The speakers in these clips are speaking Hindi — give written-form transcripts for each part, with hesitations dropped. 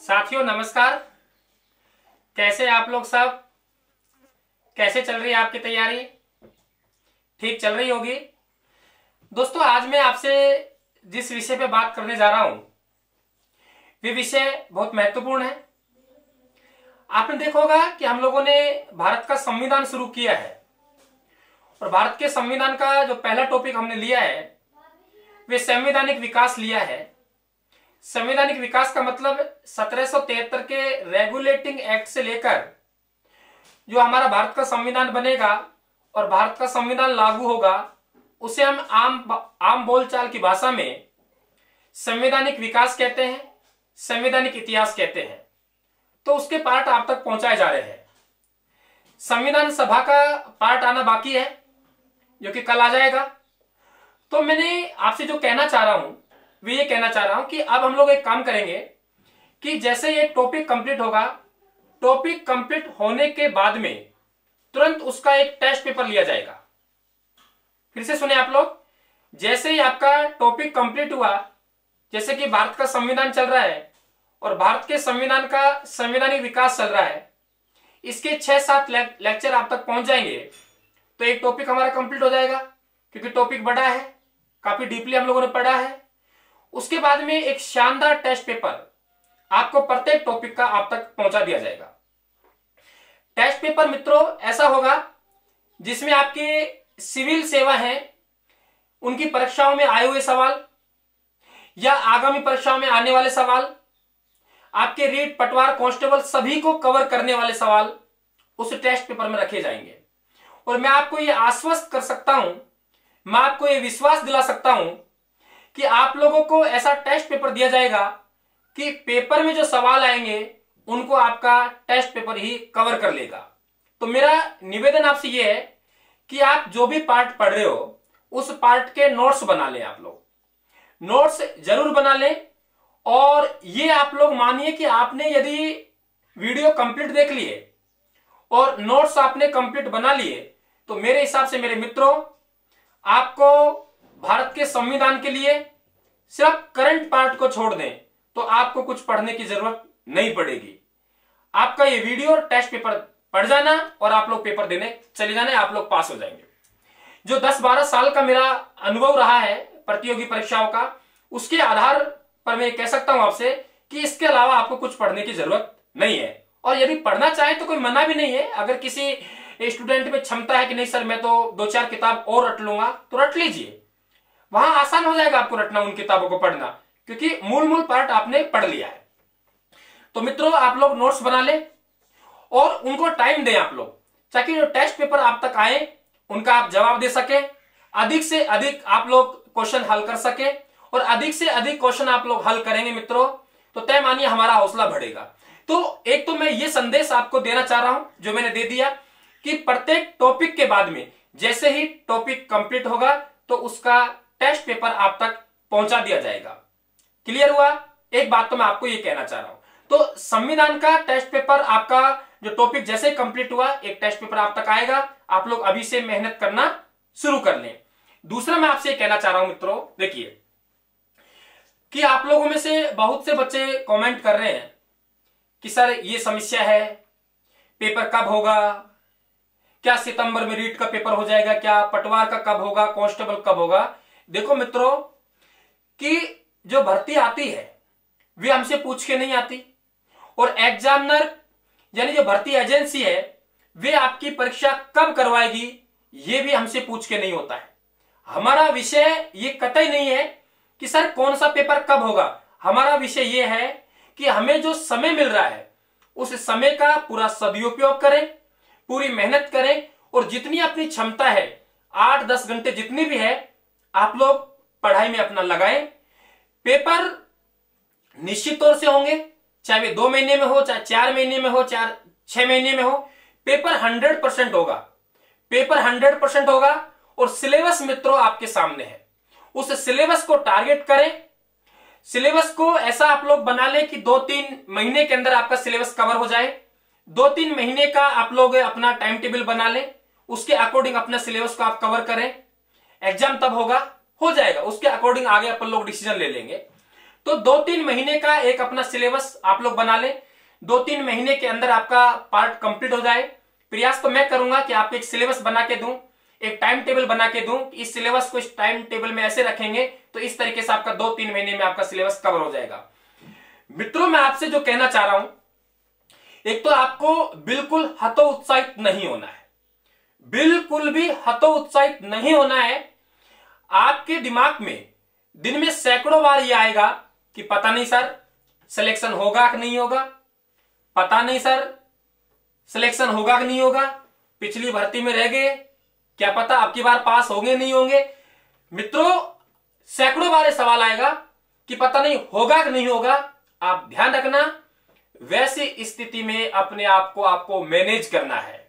साथियों नमस्कार। कैसे आप लोग सब? कैसे चल रही है आपकी तैयारी? ठीक चल रही होगी। दोस्तों, आज मैं आपसे जिस विषय पे बात करने जा रहा हूं वे विषय बहुत महत्वपूर्ण है। आपने देखा होगा कि हम लोगों ने भारत का संविधान शुरू किया है और भारत के संविधान का जो पहला टॉपिक हमने लिया है वे संवैधानिक विकास लिया है। संवैधानिक विकास का मतलब 1773 के रेगुलेटिंग एक्ट से लेकर जो हमारा भारत का संविधान बनेगा और भारत का संविधान लागू होगा उसे हम आम बोलचाल की भाषा में संवैधानिक विकास कहते हैं, संवैधानिक इतिहास कहते हैं। तो उसके पार्ट आप तक पहुंचाए जा रहे हैं। संविधान सभा का पार्ट आना बाकी है जो कि कल आ जाएगा। तो मैंने आपसे जो कहना चाह रहा हूं वे ये कहना चाह रहा हूं कि अब हम लोग एक काम करेंगे कि जैसे ये टॉपिक कंप्लीट होगा, टॉपिक कंप्लीट होने के बाद में तुरंत उसका एक टेस्ट पेपर लिया जाएगा। फिर से सुने आप लोग, जैसे ही आपका टॉपिक कंप्लीट हुआ, जैसे कि भारत का संविधान चल रहा है और भारत के संविधान का संवैधानिक विकास चल रहा है, इसके 6-7 लेक्चर आप तक पहुंच जाएंगे तो एक टॉपिक हमारा कंप्लीट हो जाएगा, क्योंकि टॉपिक बड़ा है, काफी डीपली हम लोगों ने पढ़ा है। उसके बाद में एक शानदार टेस्ट पेपर आपको प्रत्येक टॉपिक का आप तक पहुंचा दिया जाएगा। टेस्ट पेपर मित्रों ऐसा होगा जिसमें आपके सिविल सेवा है उनकी परीक्षाओं में आए हुए सवाल या आगामी परीक्षाओं में आने वाले सवाल, आपके रीट, पटवार, कांस्टेबल सभी को कवर करने वाले सवाल उस टेस्ट पेपर में रखे जाएंगे। और मैं आपको यह आश्वस्त कर सकता हूं, मैं आपको यह विश्वास दिला सकता हूं कि आप लोगों को ऐसा टेस्ट पेपर दिया जाएगा कि पेपर में जो सवाल आएंगे उनको आपका टेस्ट पेपर ही कवर कर लेगा। तो मेरा निवेदन आपसे यह है कि आप जो भी पार्ट पढ़ रहे हो उस पार्ट के नोट्स बना लें। आप लोग नोट्स जरूर बना लें। और ये आप लोग मानिए कि आपने यदि वीडियो कंप्लीट देख लिए और नोट्स आपने कंप्लीट बना लिए तो मेरे हिसाब से मेरे मित्रों, आपको भारत के संविधान के लिए सिर्फ करंट पार्ट को छोड़ दें तो आपको कुछ पढ़ने की जरूरत नहीं पड़ेगी। आपका ये वीडियो टेस्ट पेपर पढ़ जाना और आप लोग पेपर देने चले जाना, आप लोग पास हो जाएंगे। जो 10-12 साल का मेरा अनुभव रहा है प्रतियोगी परीक्षाओं का, उसके आधार पर मैं कह सकता हूं आपसे कि इसके अलावा आपको कुछ पढ़ने की जरूरत नहीं है। और यदि पढ़ना चाहे तो कोई मना भी नहीं है। अगर किसी स्टूडेंट में क्षमता है कि नहीं सर मैं तो 2-4 किताब और रट लूंगा, तो रट लीजिए। वहां आसान हो जाएगा आपको रटना, उन किताबों को पढ़ना, क्योंकि मूल पार्ट आपने पढ़ लिया है। तो मित्रों, आप लोग नोट्स बना ले और उनको टाइम दें आप लोग, ताकि जो टेस्ट पेपर आप तक आए उनका आप जवाब दे सके, अधिक से अधिक आप लोग क्वेश्चन हल कर सके। और अधिक से अधिक क्वेश्चन आप लोग हल करेंगे मित्रों तो तय मानिए हमारा हौसला बढ़ेगा। तो एक तो मैं ये संदेश आपको देना चाह रहा हूं जो मैंने दे दिया कि प्रत्येक टॉपिक के बाद में जैसे ही टॉपिक कंप्लीट होगा तो उसका टेस्ट पेपर आप तक पहुंचा दिया जाएगा। क्लियर हुआ? एक बात तो मैं आपको ये कहना चाह रहा हूं। तो संविधान का टेस्ट पेपर आपका जो टॉपिक जैसे कंप्लीट हुआ एक टेस्ट पेपर आप तक आएगा। आप लोग अभी से मेहनत करना शुरू कर लें। दूसरा मैं आपसे कहना चाह रहा हूं मित्रों, देखिए कि आप लोगों में से बहुत से बच्चे कमेंट कर रहे हैं कि सर ये समस्या है, पेपर कब होगा, क्या सितंबर में रीट का पेपर हो जाएगा, क्या पटवार का कब होगा, कांस्टेबल कब होगा। देखो मित्रों कि जो भर्ती आती है वे हमसे पूछ के नहीं आती, और एग्जामिनर यानी जो भर्ती एजेंसी है वे आपकी परीक्षा कब करवाएगी ये भी हमसे पूछ के नहीं होता है। हमारा विषय ये कतई नहीं है कि सर कौन सा पेपर कब होगा। हमारा विषय यह है कि हमें जो समय मिल रहा है उस समय का पूरा सदुपयोग करें, पूरी मेहनत करें और जितनी अपनी क्षमता है 8-10 घंटे जितनी भी है आप लोग पढ़ाई में अपना लगाएं। पेपर निश्चित तौर से होंगे, चाहे वे 2 महीने में हो, चाहे 4 महीने में हो, चाहे 6 महीने में हो, पेपर 100% होगा। पेपर 100% होगा और सिलेबस मित्रों आपके सामने है। उस सिलेबस को टारगेट करें। सिलेबस को ऐसा आप लोग बना लें कि 2-3 महीने के अंदर आपका सिलेबस कवर हो जाए। 2-3 महीने का आप लोग अपना टाइम टेबल बना लें, उसके अकॉर्डिंग अपना सिलेबस को आप कवर करें। एग्जाम तब होगा, हो जाएगा, उसके अकॉर्डिंग आगे अपन लोग डिसीजन ले लेंगे। तो 2-3 महीने का एक अपना सिलेबस आप लोग बना लें। 2-3 महीने के अंदर आपका पार्ट कंप्लीट हो जाए। प्रयास तो मैं करूंगा कि आपको एक सिलेबस बना के दूं, एक टाइम टेबल बना के दूं। इस सिलेबस को इस टाइम टेबल में ऐसे रखेंगे तो इस तरीके से आपका 2-3 महीने में आपका सिलेबस कवर हो जाएगा। मित्रों, मैं आपसे जो कहना चाह रहा हूं, एक तो आपको बिल्कुल हतोत्साहित नहीं होना है, बिल्कुल भी हतोत्साहित नहीं होना है। आपके दिमाग में दिन में सैकड़ों बार ये आएगा कि पता नहीं सर सिलेक्शन होगा कि नहीं होगा, पता नहीं सर सिलेक्शन होगा कि नहीं होगा, पिछली भर्ती में रह गए, क्या पता अब की बार पास होंगे नहीं होंगे। मित्रों, सैकड़ों बार सवाल आएगा कि पता नहीं होगा कि नहीं होगा। आप ध्यान रखना, वैसी स्थिति में अपने आप को आपको मैनेज करना है,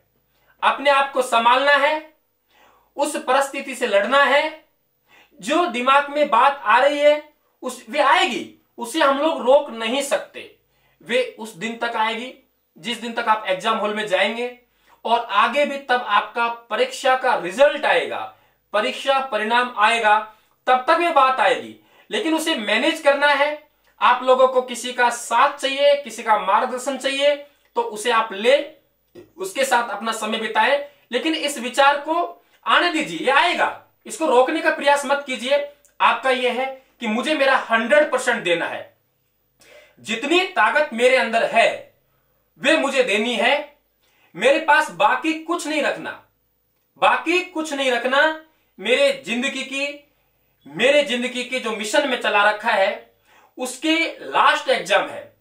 अपने आप को संभालना है, उस परिस्थिति से लड़ना है। जो दिमाग में बात आ रही है वे आएगी, उसे हम लोग रोक नहीं सकते। वे उस दिन तक आएगी जिस दिन तक आप एग्जाम हॉल में जाएंगे, और आगे भी तब आपका परीक्षा का रिजल्ट आएगा, परीक्षा परिणाम आएगा, तब तक ये बात आएगी। लेकिन उसे मैनेज करना है। आप लोगों को किसी का साथ चाहिए, किसी का मार्गदर्शन चाहिए, तो उसे आप ले, उसके साथ अपना समय बिताएं। लेकिन इस विचार को आने दीजिए, ये आएगा, इसको रोकने का प्रयास मत कीजिए। आपका यह है कि मुझे मेरा 100% देना है, जितनी ताकत मेरे अंदर है वे मुझे देनी है। मेरे पास बाकी कुछ नहीं रखना, बाकी कुछ नहीं रखना। मेरे जिंदगी की जो मिशन में चला रखा है उसके लास्ट एग्जाम है,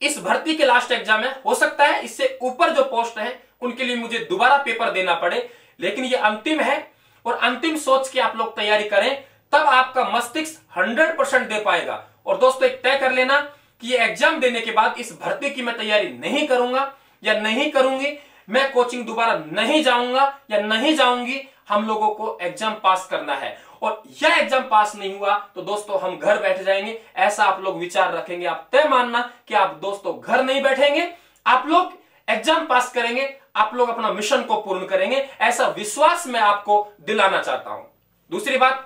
इस भर्ती के लास्ट एग्जाम है। हो सकता है इससे ऊपर जो पोस्ट है उनके लिए मुझे दोबारा पेपर देना पड़े, लेकिन ये अंतिम है। और अंतिम सोच के आप लोग तैयारी करें, तब आपका मस्तिष्क 100% दे पाएगा। और दोस्तों, एक तय कर लेना कि ये एग्जाम देने के बाद इस भर्ती की मैं तैयारी नहीं करूंगा या नहीं करूंगी, मैं कोचिंग दोबारा नहीं जाऊंगा या नहीं जाऊंगी। हम लोगों को एग्जाम पास करना है, और यह एग्जाम पास नहीं हुआ तो दोस्तों हम घर बैठ जाएंगे, ऐसा आप लोग विचार रखेंगे। आप तय मानना कि आप दोस्तों घर नहीं बैठेंगे, आप लोग एग्जाम पास करेंगे, आप लोग अपना मिशन को पूर्ण करेंगे, ऐसा विश्वास मैं आपको दिलाना चाहता हूं। दूसरी बात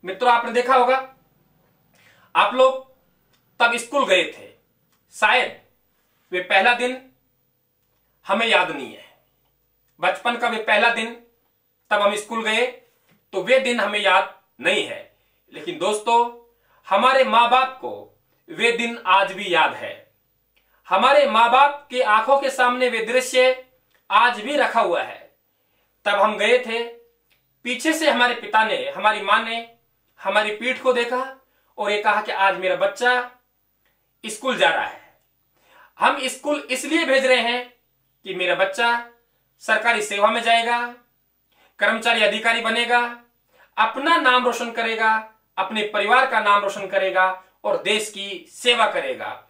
मित्रों, आपने देखा होगा आप लोग तब स्कूल गए थे, शायद वे पहला दिन हमें याद नहीं है, बचपन का वे पहला दिन तब हम स्कूल गए तो वे दिन हमें याद नहीं है। लेकिन दोस्तों, हमारे मां बाप को वे दिन आज भी याद है। हमारे मां बाप के आंखों के सामने वे दृश्य आज भी रखा हुआ है। तब हम गए थे, पीछे से हमारे पिता ने, हमारी मां ने हमारी पीठ को देखा और ये कहा कि आज मेरा बच्चा स्कूल जा रहा है। हम स्कूल इसलिए भेज रहे हैं कि मेरा बच्चा सरकारी सेवा में जाएगा, कर्मचारी अधिकारी बनेगा, अपना नाम रोशन करेगा, अपने परिवार का नाम रोशन करेगा और देश की सेवा करेगा।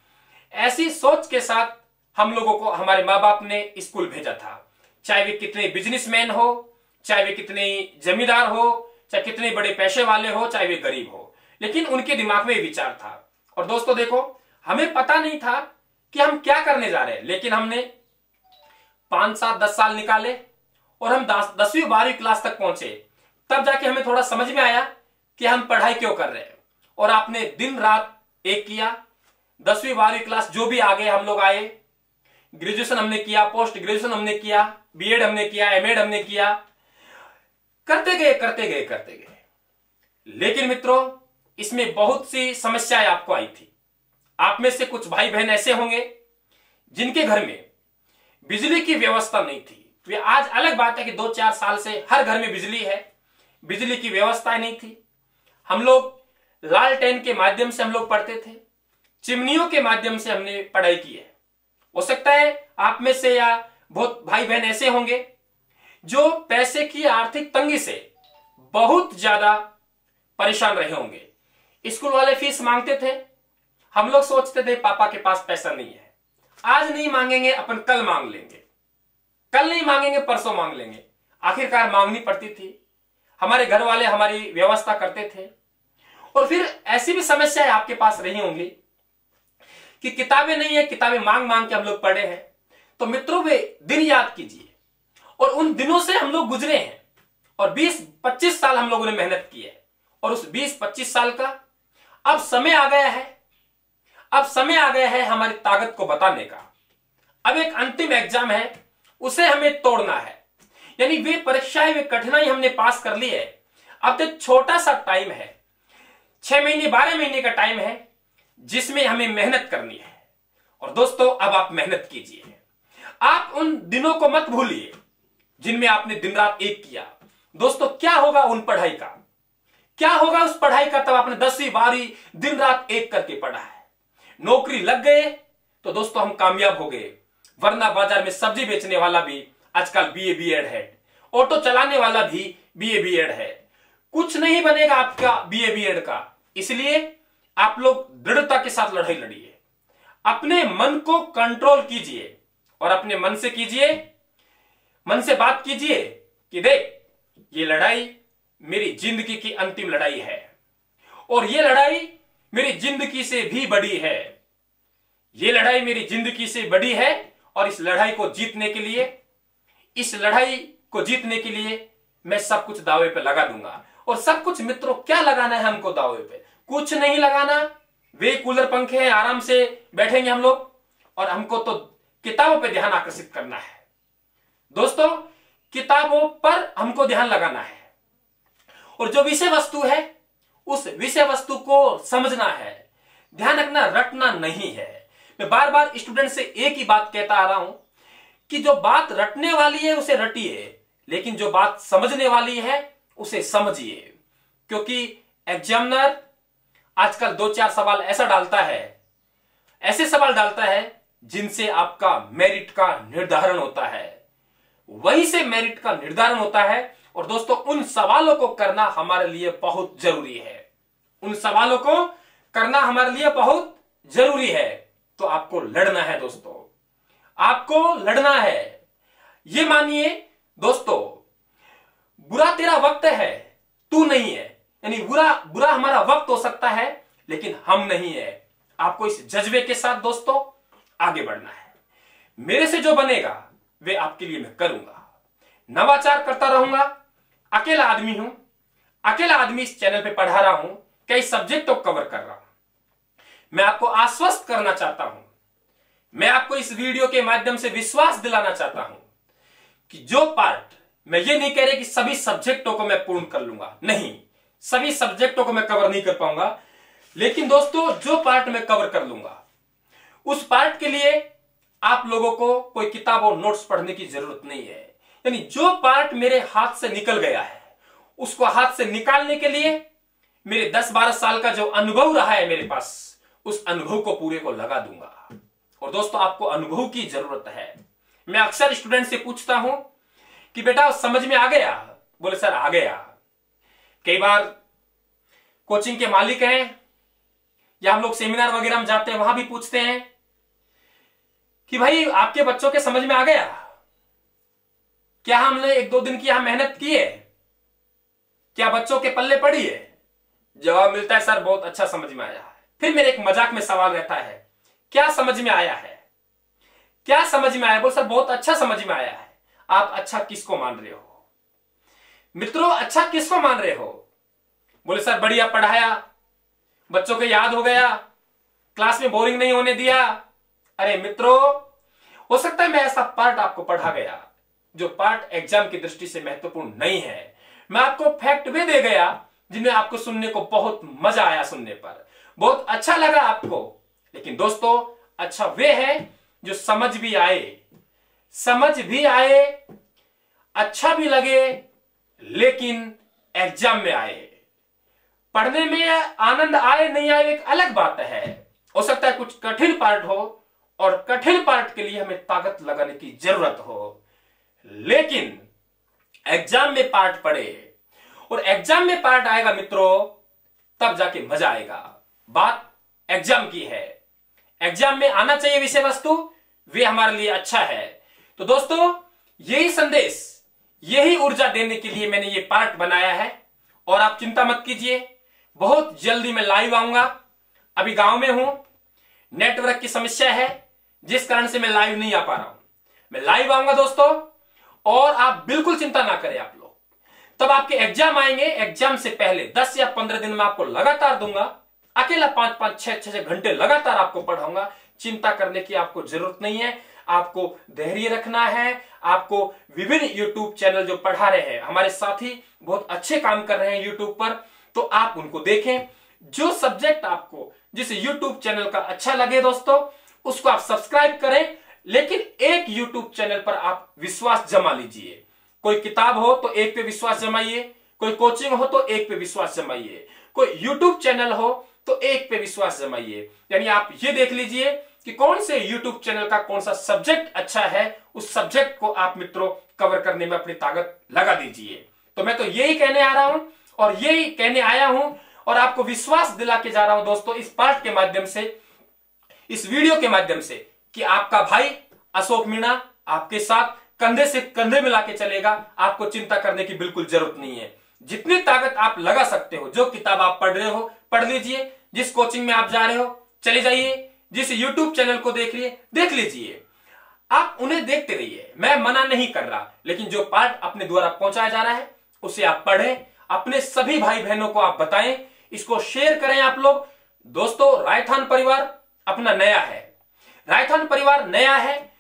ऐसी सोच के साथ हम लोगों को हमारे माँ बाप ने स्कूल भेजा था। चाहे वे कितने बिजनेसमैन हो, चाहे वे कितने जमींदार हो, चाहे कितने बड़े पैसे वाले हो, चाहे वे गरीब हो, लेकिन उनके दिमाग में विचार था। और दोस्तों देखो, हमें पता नहीं था कि हम क्या करने जा रहे हैं, लेकिन हमने 5, 7, 10 साल निकाले और हम 10वीं 12वीं क्लास तक पहुंचे। तब जाके हमें थोड़ा समझ में आया कि हम पढ़ाई क्यों कर रहे हैं। और आपने दिन रात एक किया, 10वीं 12वीं क्लास जो भी आगे हम लोग आए, ग्रेजुएशन हमने किया, पोस्ट ग्रेजुएशन हमने किया, बीएड हमने किया, एमएड हमने किया, करते गए करते गए करते गए। लेकिन मित्रों, इसमें बहुत सी समस्याएं आपको आई थी। आप में से कुछ भाई बहन ऐसे होंगे जिनके घर में बिजली की व्यवस्था नहीं थी। वे आज अलग बात है कि 2-4 साल से हर घर में बिजली है, बिजली की व्यवस्था नहीं थी। हम लोग लालटेन के माध्यम से हम लोग पढ़ते थे, चिमनियों के माध्यम से हमने पढ़ाई की है। हो सकता है आप में से या बहुत भाई बहन ऐसे होंगे जो पैसे की आर्थिक तंगी से बहुत ज्यादा परेशान रहे होंगे। स्कूल वाले फीस मांगते थे, हम लोग सोचते थे पापा के पास पैसा नहीं है, आज नहीं मांगेंगे अपन कल मांग लेंगे, कल नहीं मांगेंगे परसों मांग लेंगे। आखिरकार मांगनी पड़ती थी, हमारे घर वाले हमारी व्यवस्था करते थे। और फिर ऐसी भी समस्याएं आपके पास रही होंगी कि किताबें नहीं है, किताबें मांग मांग के हम लोग पढ़े हैं। तो मित्रों, वे दिन याद कीजिए, और उन दिनों से हम लोग गुजरे हैं और 20-25 साल हम लोगों ने मेहनत की है। और उस 20-25 साल का अब समय आ गया है अब समय आ गया है हमारी ताकत को बताने का। अब एक अंतिम एग्जाम है, उसे हमें तोड़ना है। यानी वे परीक्षाएं, वे कठिनाई हमने पास कर ली है। अब तो छोटा सा टाइम है, 6 महीने 12 महीने का टाइम है जिसमें हमें मेहनत करनी है। और दोस्तों अब आप मेहनत कीजिए। आप उन दिनों को मत भूलिए जिनमें आपने दिन रात एक किया। दोस्तों क्या होगा उन पढ़ाई का, क्या होगा उस पढ़ाई का, तब आपने 10वीं 12वीं दिन रात एक करके पढ़ा है। नौकरी लग गए तो दोस्तों हम कामयाब हो गए, वरना बाजार में सब्जी बेचने वाला भी आजकल बीए बीएड है, ऑटो चलाने वाला भी बीए बीएड है। कुछ नहीं बनेगा आपका बीए बीएड का। इसलिए आप लोग दृढ़ता के साथ लड़ाई लड़िए, अपने मन को कंट्रोल कीजिए और अपने मन से कीजिए, मन से बात कीजिए कि देख ये लड़ाई मेरी जिंदगी की अंतिम लड़ाई है और ये लड़ाई मेरी जिंदगी से भी बड़ी है। ये लड़ाई मेरी जिंदगी से बड़ी है और इस लड़ाई को जीतने के लिए, इस लड़ाई को जीतने के लिए मैं सब कुछ दावे पे लगा दूंगा। और सब कुछ मित्रों क्या लगाना है हमको दावे पे? कुछ नहीं लगाना। वे कूलर पंखे हैं, आराम से बैठेंगे हम लोग और हमको तो किताबों पे ध्यान आकर्षित करना है। दोस्तों किताबों पर हमको ध्यान लगाना है और जो विषय वस्तु है उस विषय वस्तु को समझना है, ध्यान रखना, रटना नहीं है। मैं बार बार स्टूडेंट से एक ही बात कहता आ रहा हूं कि जो बात रटने वाली है उसे रटिए, लेकिन जो बात समझने वाली है उसे समझिए। क्योंकि एग्जामिनर आजकल 2-4 सवाल ऐसा डालता है, ऐसे सवाल डालता है जिनसे आपका मेरिट का निर्धारण होता है, वहीं से मेरिट का निर्धारण होता है। और दोस्तों उन सवालों को करना हमारे लिए बहुत जरूरी है, उन सवालों को करना हमारे लिए बहुत जरूरी है। तो आपको लड़ना है दोस्तों, आपको लड़ना है। ये मानिए दोस्तों, बुरा तेरा वक्त है, तू नहीं है। यानी बुरा हमारा वक्त हो सकता है लेकिन हम नहीं है। आपको इस जज्बे के साथ दोस्तों आगे बढ़ना है। मेरे से जो बनेगा वे आपके लिए मैं करूंगा, नवाचार करता रहूंगा। अकेला आदमी हूं, अकेला आदमी इस चैनल पे पढ़ा रहा हूं, कई सब्जेक्ट को कवर कर रहा हूं। मैं आपको आश्वस्त करना चाहता हूं, मैं आपको इस वीडियो के माध्यम से विश्वास दिलाना चाहता हूं कि जो पार्ट, मैं ये नहीं कह रहा कि सभी सब्जेक्टों को मैं पूर्ण कर लूंगा, नहीं, सभी सब्जेक्टों को मैं कवर नहीं कर पाऊंगा, लेकिन दोस्तों जो पार्ट मैं कवर कर लूंगा उस पार्ट के लिए आप लोगों को कोई किताब और नोट्स पढ़ने की जरूरत नहीं है। यानी जो पार्ट मेरे हाथ से निकल गया है उसको हाथ से निकालने के लिए मेरे 10-12 साल का जो अनुभव रहा है मेरे पास, उस अनुभव को पूरे को लगा दूंगा। और दोस्तों आपको अनुभव की जरूरत है। मैं अक्सर स्टूडेंट से पूछता हूं कि बेटा समझ में आ गया? बोले सर आ गया। कई बार कोचिंग के मालिक हैं या हम लोग सेमिनार वगैरह में जाते हैं, वहां भी पूछते हैं कि भाई आपके बच्चों के समझ में आ गया क्या? हमने 1-2 दिन की यहां मेहनत की है, क्या बच्चों के पल्ले पड़ी है? जवाब मिलता है सर बहुत अच्छा समझ में आया है। फिर मेरे एक मजाक में सवाल रहता है, क्या समझ में आया है? क्या समझ में आया? बोल सर बहुत अच्छा समझ में आया है। आप अच्छा किसको मान रहे हो मित्रों? अच्छा किसको मान रहे हो? बोले सर बढ़िया पढ़ाया, बच्चों को याद हो गया, क्लास में बोरिंग नहीं होने दिया। अरे मित्रों, हो सकता है मैं ऐसा पार्ट आपको पढ़ा गया जो पार्ट एग्जाम की दृष्टि से महत्वपूर्ण नहीं है। मैं आपको फैक्ट वे दे गया जिन्हें आपको सुनने को बहुत मजा आया, सुनने पर बहुत अच्छा लगा आपको। लेकिन दोस्तों अच्छा वे है जो समझ भी आए, समझ भी आए, अच्छा भी लगे, लेकिन एग्जाम में आए। पढ़ने में आनंद आए नहीं आए एक अलग बात है। हो सकता है कुछ कठिन पार्ट हो और कठिन पार्ट के लिए हमें ताकत लगाने की जरूरत हो, लेकिन एग्जाम में पार्ट पढ़े और एग्जाम में पार्ट आएगा मित्रों, तब जाके मजा आएगा। बात एग्जाम की है, एग्जाम में आना चाहिए विषय वस्तु, वे हमारे लिए अच्छा है। तो दोस्तों यही संदेश, यही ऊर्जा देने के लिए मैंने ये पार्ट बनाया है। और आप चिंता मत कीजिए, बहुत जल्दी मैं लाइव आऊंगा। अभी गांव में हूं, नेटवर्क की समस्या है जिस कारण से मैं लाइव नहीं आ पा रहा हूं। मैं लाइव आऊंगा दोस्तों, और आप बिल्कुल चिंता ना करें आप लोग। तब आपके एग्जाम आएंगे, एग्जाम से पहले 10 या 15 दिन में आपको लगातार दूंगा। अकेला 5-5, 6-6 घंटे लगातार आपको पढ़ाऊंगा। चिंता करने की आपको जरूरत नहीं है। आपको धैर्य रखना है। आपको विभिन्न यूट्यूब चैनल जो पढ़ा रहे हैं, हमारे साथी बहुत अच्छे काम कर रहे हैं यूट्यूब पर, तो आप उनको देखें। जो सब्जेक्ट आपको जिस यूट्यूब चैनल का अच्छा लगे दोस्तों, उसको आप सब्सक्राइब करें। लेकिन एक यूट्यूब चैनल पर आप विश्वास जमा लीजिए। कोई किताब हो तो एक पे विश्वास जमाइए, कोई कोचिंग हो तो एक पे विश्वास जमाइए, कोई यूट्यूब चैनल हो तो एक पे विश्वास जमाइए। यानी आप ये देख लीजिए कि कौन से यूट्यूब चैनल का कौन सा सब्जेक्ट अच्छा है, उस सब्जेक्ट को आप मित्रों कवर करने में अपनी ताकत लगा दीजिए। तो मैं तो यही कहने आ रहा हूं और यही कहने आया हूं और आपको विश्वास दिला के जा रहा हूं दोस्तों, इस पार्ट के माध्यम से, इस वीडियो के माध्यम से, कि आपका भाई अशोक मीणा आपके साथ कंधे से कंधे मिला के चलेगा। आपको चिंता करने की बिल्कुल जरूरत नहीं है। जितनी ताकत आप लगा सकते हो, जो किताब आप पढ़ रहे हो पढ़ लीजिए, जिस कोचिंग में आप जा रहे हो चले जाइए, जिस यूट्यूब चैनल को देख लीजिए, आप उन्हें देखते रहिए। मैं मना नहीं कर रहा, लेकिन जो पार्ट अपने द्वारा पहुंचाया जा रहा है उसे आप पढ़ें, अपने सभी भाई बहनों को आप बताएं, इसको शेयर करें आप लोग। दोस्तों, रायथान परिवार अपना नया है, रायथान परिवार नया है,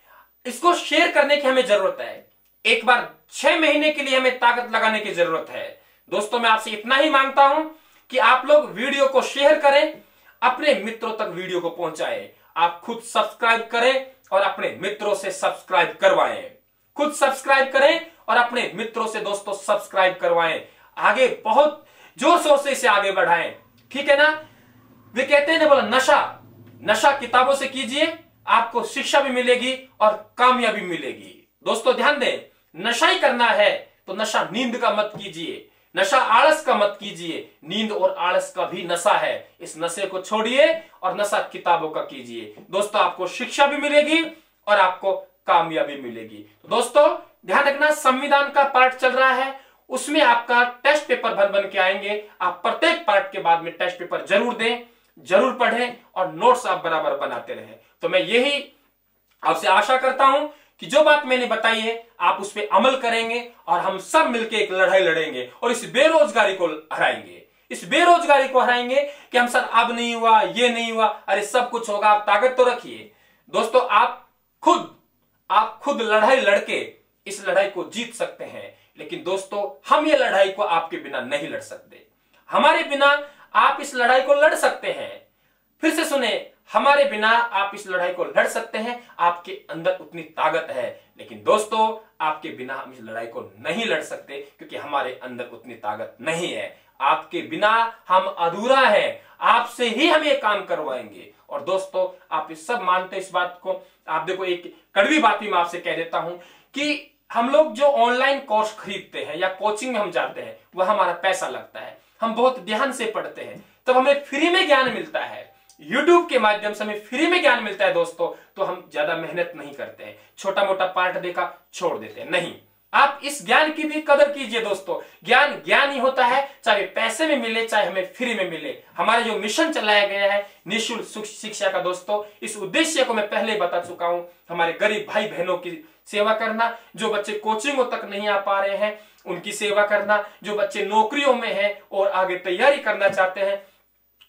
इसको शेयर करने की हमें जरूरत है। एक बार 6 महीने के लिए हमें ताकत लगाने की जरूरत है। दोस्तों, मैं आपसे इतना ही मांगता हूं कि आप लोग वीडियो को शेयर करें, अपने मित्रों तक वीडियो को पहुंचाएं। आप खुद सब्सक्राइब करें और अपने मित्रों से सब्सक्राइब करवाएं। खुद सब्सक्राइब करें और अपने मित्रों से दोस्तों सब्सक्राइब करवाएं। आगे बहुत जोर शोर से इसे आगे बढ़ाएं, ठीक है ना। वे कहते हैं ना, बोला नशा किताबों से कीजिए, आपको शिक्षा भी मिलेगी और कामयाबी मिलेगी। दोस्तों ध्यान दें, नशा ही करना है तो नशा नींद का मत कीजिए, नशा आलस का मत कीजिए। नींद और आलस का भी नशा है, इस नशे को छोड़िए और नशा किताबों का कीजिए। दोस्तों, आपको शिक्षा भी मिलेगी और आपको कामयाबी मिलेगी। तो दोस्तों ध्यान रखना, संविधान का पार्ट चल रहा है, उसमें आपका टेस्ट पेपर बन के आएंगे। आप प्रत्येक पार्ट के बाद में टेस्ट पेपर जरूर दें, जरूर पढ़ें और नोट्स आप बराबर बनाते रहें। तो मैं यही आपसे आशा करता हूं कि जो बात मैंने बताई है आप उस पर अमल करेंगे और हम सब मिलकर एक लड़ाई लड़ेंगे और इस बेरोजगारी को हराएंगे। इस बेरोजगारी को हराएंगे कि हम सर अब नहीं हुआ, ये नहीं हुआ, अरे सब कुछ होगा। आप ताकत तो रखिए दोस्तों, आप खुद लड़ाई लड़के इस लड़ाई को जीत सकते हैं। लेकिन दोस्तों, हम ये लड़ाई को आपके बिना नहीं लड़ सकते। हमारे बिना आप इस लड़ाई को लड़ सकते हैं। फिर से सुने, हमारे बिना आप इस लड़ाई को लड़ सकते हैं, आपके अंदर उतनी ताकत है। लेकिन दोस्तों, आपके बिना हम इस लड़ाई को नहीं लड़ सकते, क्योंकि हमारे अंदर उतनी ताकत नहीं है। आपके बिना हम अधूरा है, आपसे ही हम ये काम करवाएंगे। और दोस्तों, आप इस सब मानते इस बात को। आप देखो, एक कड़वी बात भी मैं आपसे कह देता हूं कि हम लोग जो ऑनलाइन कोर्स खरीदते हैं या कोचिंग में हम जाते हैं, वह हमारा पैसा लगता है। हम बहुत ध्यान से पढ़ते हैं, तब हमें फ्री में ज्ञान मिलता है। YouTube के माध्यम से हमें फ्री में ज्ञान मिलता है दोस्तों, तो हम ज्यादा मेहनत नहीं करते हैं, छोटा मोटा पार्ट देखा छोड़ देते हैं। नहीं, आप इस ज्ञान की भी कदर कीजिए दोस्तों। ज्ञान ही होता है, चाहे पैसे में मिले चाहे हमें फ्री में मिले। हमारा जो मिशन चलाया गया है निःशुल्क शिक्षा का दोस्तों, इस उद्देश्य को मैं पहले बता चुका हूं, हमारे गरीब भाई बहनों की सेवा करना, जो बच्चे कोचिंगों तक नहीं आ पा रहे हैं उनकी सेवा करना, जो बच्चे नौकरियों में हैं और आगे तैयारी करना चाहते हैं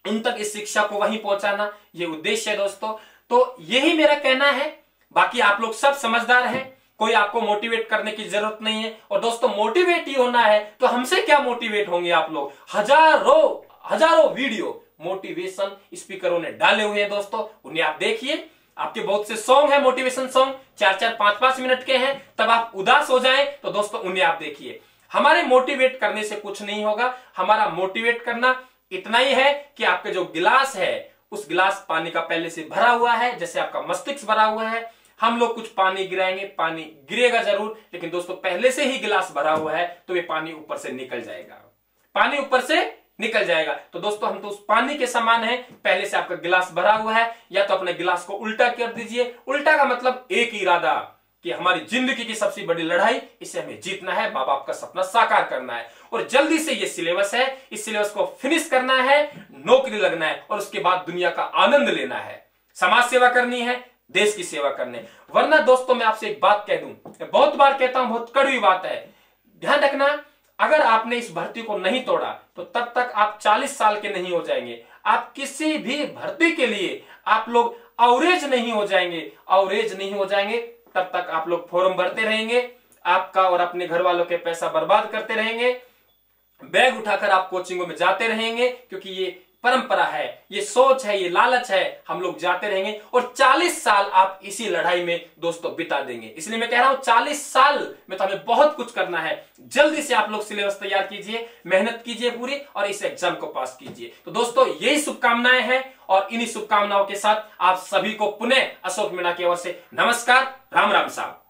उन तक इस शिक्षा को वहीं पहुंचाना, ये उद्देश्य है दोस्तों। तो यही मेरा कहना है। बाकी आप लोग सब समझदार हैं, कोई आपको मोटिवेट करने की जरूरत नहीं है। और दोस्तों, मोटिवेट ही होना है तो हमसे क्या मोटिवेट होंगे आप लोग। हजारों वीडियो मोटिवेशन स्पीकरों ने डाले हुए हैं दोस्तों, उन्हें आप देखिए। आपके बहुत से सॉन्ग हैं मोटिवेशन सॉन्ग, 4-4, 5-5 मिनट के हैं। तब आप उदास हो जाएं तो दोस्तों उन्हें आप देखिए। हमारे मोटिवेट करने से कुछ नहीं होगा। हमारा मोटिवेट करना इतना ही है कि आपके जो गिलास है उस गिलास पानी का पहले से भरा हुआ है, जैसे आपका मस्तिष्क भरा हुआ है। हम लोग कुछ पानी गिराएंगे, पानी गिरेगा जरूर, लेकिन दोस्तों पहले से ही गिलास भरा हुआ है तो ये पानी ऊपर से निकल जाएगा, पानी ऊपर से निकल जाएगा। तो दोस्तों, हम तो उस पानी के समान है, पहले से आपका गिलास भरा हुआ है। या तो अपने गिलास को उल्टा कर दीजिए। उल्टा का मतलब एक ही इरादा कि हमारी जिंदगी की सबसे बड़ी लड़ाई, इसे हमें जीतना है, माँ बाप का सपना साकार करना है और जल्दी से ये सिलेबस है, इस सिलेबस को फिनिश करना है, नौकरी लगना है और उसके बाद दुनिया का आनंद लेना है, समाज सेवा करनी है, देश की सेवा करने। वरना दोस्तों, मैं आपसे एक बात कह दूं, बहुत बार कहता हूं, बहुत कड़वी बात है, ध्यान रखना, अगर आपने इस भर्ती को नहीं तोड़ा तो तब तक आप 40 साल के नहीं हो जाएंगे। आप किसी भी भर्ती के लिए आप लोग अवरेज नहीं हो जाएंगे, अवरेज नहीं हो जाएंगे, तब तक आप लोग फॉर्म भरते रहेंगे, आपका और अपने घर वालों के पैसा बर्बाद करते रहेंगे, बैग उठाकर आप कोचिंगों में जाते रहेंगे, क्योंकि ये परंपरा है, ये सोच है, ये लालच है, हम लोग जाते रहेंगे और 40 साल आप इसी लड़ाई में दोस्तों बिता देंगे। इसलिए मैं कह रहा हूं 40 साल में तो हमें बहुत कुछ करना है। जल्दी से आप लोग सिलेबस तैयार कीजिए, मेहनत कीजिए पूरी और इस एग्जाम को पास कीजिए। तो दोस्तों यही शुभकामनाएं हैं और इन्हीं शुभकामनाओं के साथ आप सभी को पुनः अशोक मीणा की ओर से नमस्कार, राम राम साहब।